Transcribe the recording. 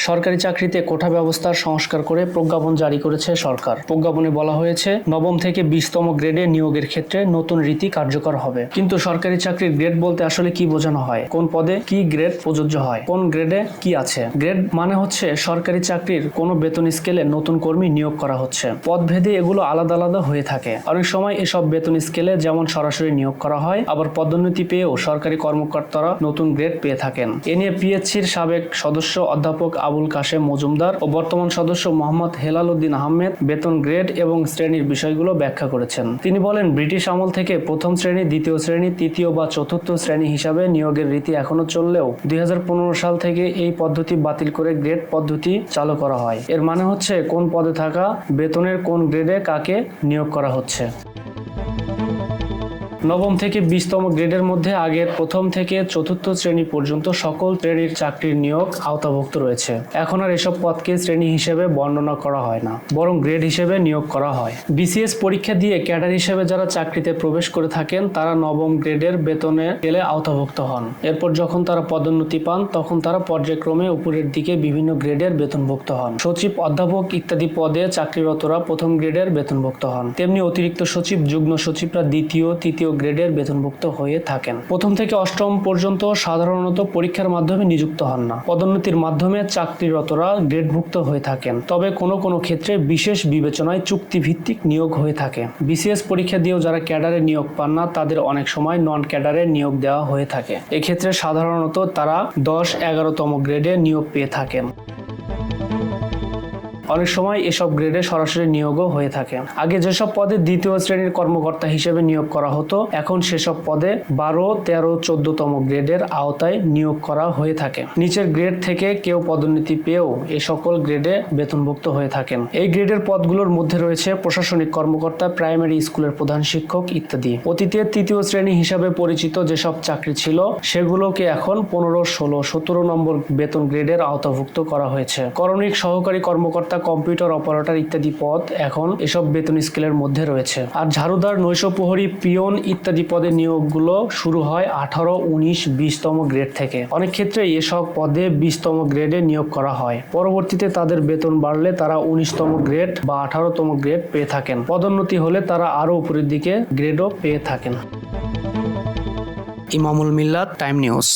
সরকারি চাকরিতে কোটা ব্যবস্থার সংস্কার করে প্রজ্ঞাপন জারি করেছে সরকার। প্রজ্ঞাপনে বলা হয়েছে নবম থেকে 20তম গ্রেডে নিয়োগের ক্ষেত্রে নতুন রীতি কার্যকর হবে। কিন্তু সরকারি চাকরির গ্রেড বলতে আসলে কি বোঝানো হয়, কোন পদে কি গ্রেড প্রযোজ্য হয়, কোন গ্রেডে কি আছে। গ্রেড মানে হচ্ছে সরকারি চাকরির কোন বেতন স্কেলে নতুন কর্মী নিয়োগ করা হচ্ছে। পদভেদে এগুলো আলাদা আলাদা হয়ে থাকে। অনেক সময় এসব বেতন স্কেলে যেমন সরাসরি নিয়োগ করা হয়, আবার পদোন্নতি পেয়েও সরকারি কর্মকর্তারা নতুন গ্রেড পেয়ে থাকেন। এ নিয়ে পিএইচসির সাবেক সদস্য অধ্যাপক আবুল কাশেম মজুমদার ও বর্তমান সদস্য মোহাম্মদ হেলাল উদ্দিন আহমেদ বেতন গ্রেড এবং শ্রেণীর বিষয়গুলো ব্যাখ্যা করেছেন। তিনি বলেন, ব্রিটিশ আমল থেকে প্রথম শ্রেণী, দ্বিতীয় শ্রেণী, তৃতীয় বা চতুর্থ শ্রেণী হিসাবে নিয়োগের রীতি এখনো চললেও 2015 সাল থেকে এই পদ্ধতি বাতিল করে গ্রেড পদ্ধতি চালু করা হয়। এর মানে হচ্ছে কোন পদে থাকা বেতনের কোন গ্রেডে কাকে নিয়োগ করা হচ্ছে। নবম থেকে 20তম গ্রেডের মধ্যে আগের প্রথম থেকে চতুর্থ শ্রেণী পর্যন্ত সকল শ্রেণীর চাকরির নিয়োগ আওতাভুক্ত রয়েছে। এখন আর এসব পদকে শ্রেণী হিসেবে বর্ণনা করা হয় না, বরং গ্রেড হিসেবে নিয়োগ করা হয়। বিসিএস পরীক্ষা দিয়ে ক্যাডার হিসেবে যারা চাকরিতে প্রবেশ করে থাকেন তারা নবম গ্রেডের বেতনে গেলে আওতাভুক্ত হন। এরপর যখন তারা পদোন্নতি পান তখন তারা পর্যায়ক্রমে উপরের দিকে বিভিন্ন গ্রেডের বেতনভুক্ত হন। সচিব, অধ্যাপক ইত্যাদি পদে চাকরিরতরা প্রথম গ্রেডের বেতনভুক্ত হন। তেমনি অতিরিক্ত সচিব, যুগ্ম সচিবরা দ্বিতীয়, তৃতীয় গ্রেডের বেতনভুক্ত হয়ে থাকেন। প্রথম থেকে অষ্টম পর্যন্ত সাধারণত পরীক্ষার মাধ্যমে নিযুক্ত হন না, পদোন্নতির মাধ্যমে চাকরিরতরা গ্রেডভুক্ত হয়ে থাকেন। তবে কোনো ক্ষেত্রে বিশেষ বিবেচনায় চুক্তিভিত্তিক নিয়োগ হয়ে থাকে। বিসিএস পরীক্ষা দিয়েও যারা ক্যাডারে নিয়োগ পান না তাদের অনেক সময় নন ক্যাডারে নিয়োগ দেওয়া হয়ে থাকে। এক্ষেত্রে সাধারণত তারা 10-11তম গ্রেডে নিয়োগ পেয়ে থাকেন। অনেক সময় এসব গ্রেডে সরাসরি নিয়োগও হয়ে থাকে। আগে যেসব পদে দ্বিতীয় শ্রেণীর কর্মকর্তা হিসেবে নিয়োগ করা হতো, এখন সেসব পদে 12, 13, 14তম গ্রেডের আওতায় নিয়োগ করা হয়ে থাকে। নিচের গ্রেড থেকে কেউ পদোন্নতি পেয়েও এ সকল গ্রেডে বেতনভুক্ত হয়ে থাকেন। এই গ্রেডের পদগুলোর মধ্যে রয়েছে প্রশাসনিক কর্মকর্তা, প্রাইমারি স্কুলের প্রধান শিক্ষক ইত্যাদি। অতীতে তৃতীয় শ্রেণী হিসাবে পরিচিত যেসব চাকরি ছিল সেগুলোকে এখন 15, 16, 17 নম্বর বেতন গ্রেডের আওতাভুক্ত করা হয়েছে। করণিক সহকারী কর্মকর্তা, কম্পিউটার অপারেটর ইত্যাদি পদ এখন এসব বেতন স্কেলের মধ্যে রয়েছে। আর ঝাড়ুদার, নৈশপ্রহরী, পিয়ন ইত্যাদি পদে নিয়োগগুলো শুরু হয় 18, 19, 20তম গ্রেড থেকে। অনেক ক্ষেত্রে এসব পদে 20তম গ্রেডে নিয়োগ করা হয়। পরবর্তীতে তাদের বেতন বাড়লে তারা 19তম গ্রেড বা 18তম গ্রেড পেয়ে থাকেন। পদোন্নতি হলে তারা আরো উপরের দিকে গ্রেডও পেয়ে থাকেন। ইমামুল মিল্লাত, টাইম নিউজ।